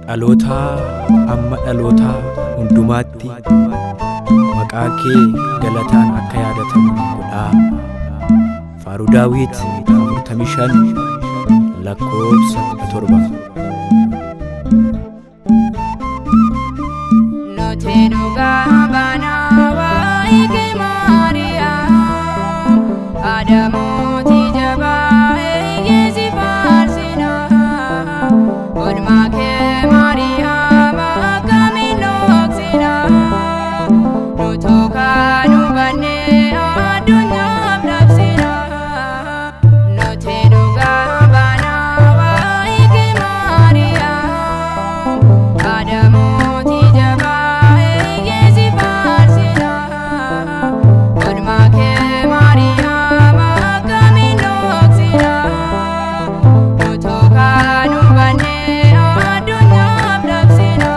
Dhaloota amma dhaloota hundumaatti maqaa kee galataan akka yaadatamu godhaa. Faaruu Daawit 45 lakkoofsa 7. Nuti dhugaa baanaa waa'ee kee Maariyaam, haadha mootii jabaa eeyyee si faarsina. Oolmaa kee Maariyaam akkamiin dhoksina, nuti kan hubannee addunyaaf labsina. Nuti dhugaa baanaa waa'ee kee Maariyaam, haadha mootii jabaa eeyyee si faarsina. Oolmaa kee Maariyaam akkamiin dhoksina, nuti kan hubannee addunyaaf labsina.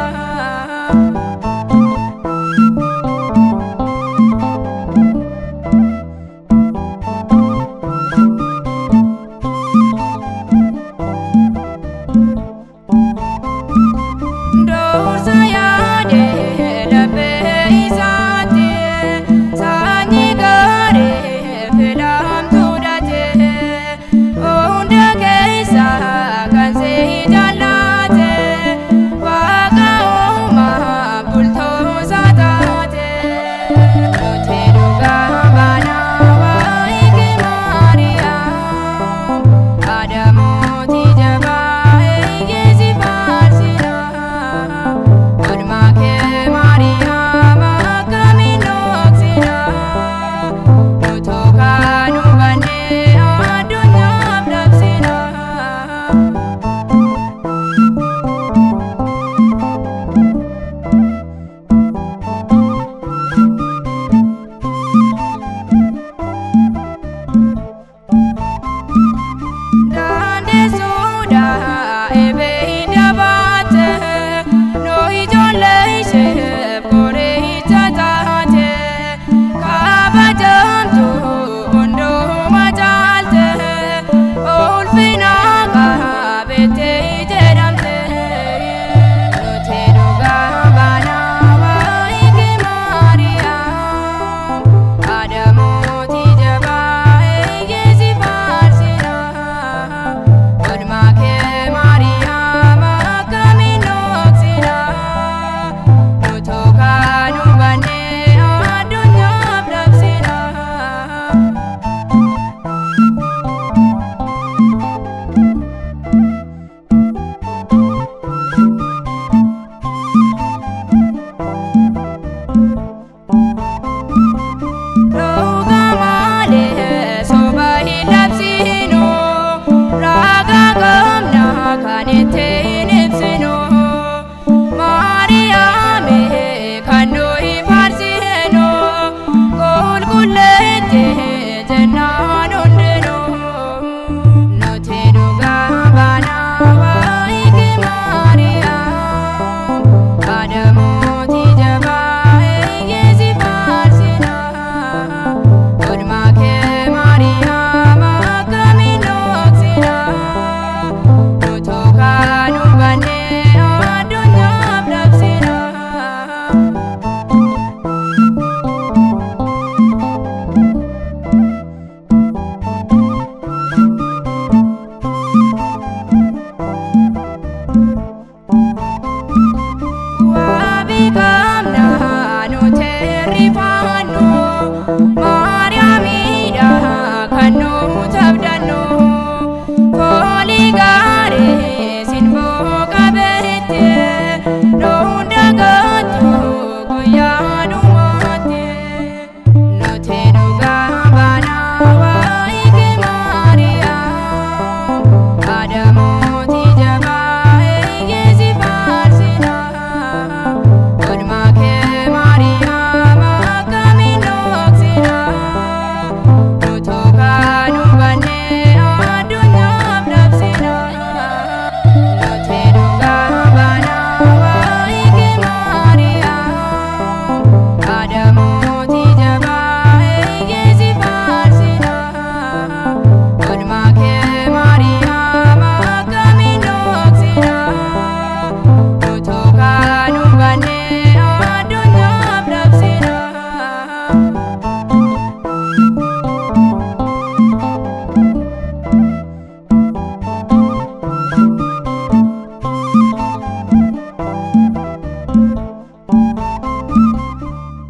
Doorsa yaadee laphee isaatti sanyii gaarii filamtuu dhaate, hunda keessa kan si jaallate, Waaqa uumaa bultoosa taate. Nuti dhugaa baanaa waa'ee kee Maariyaam, haadha mootii jabaa eeyyee si faarsina. Oolmaa kee Maariyaam akkamiin dhoksina, nuti kan hubannee addunyaaf labsina. Dandeessuudhaa eebee hin dabaatte, noo ijoollee isheef qoricha taate. Kabajamtu hunduma caalte, ulfina qabeettee jedhamte. Nuti dhugaa baanaa waa'ee kee Maariyaam, haadha mootii jabaa eeyyee si faarsina. Oolmaa kee Maariyaam akkamiin dhoksina, nuti kan hubannee addunyaaf labsina. Dhugaa malee soba hin labsinu, ragaa qabna kan ittiin ibsinu. Maariyaam kan nuyi faarsinu, qulqulleessitee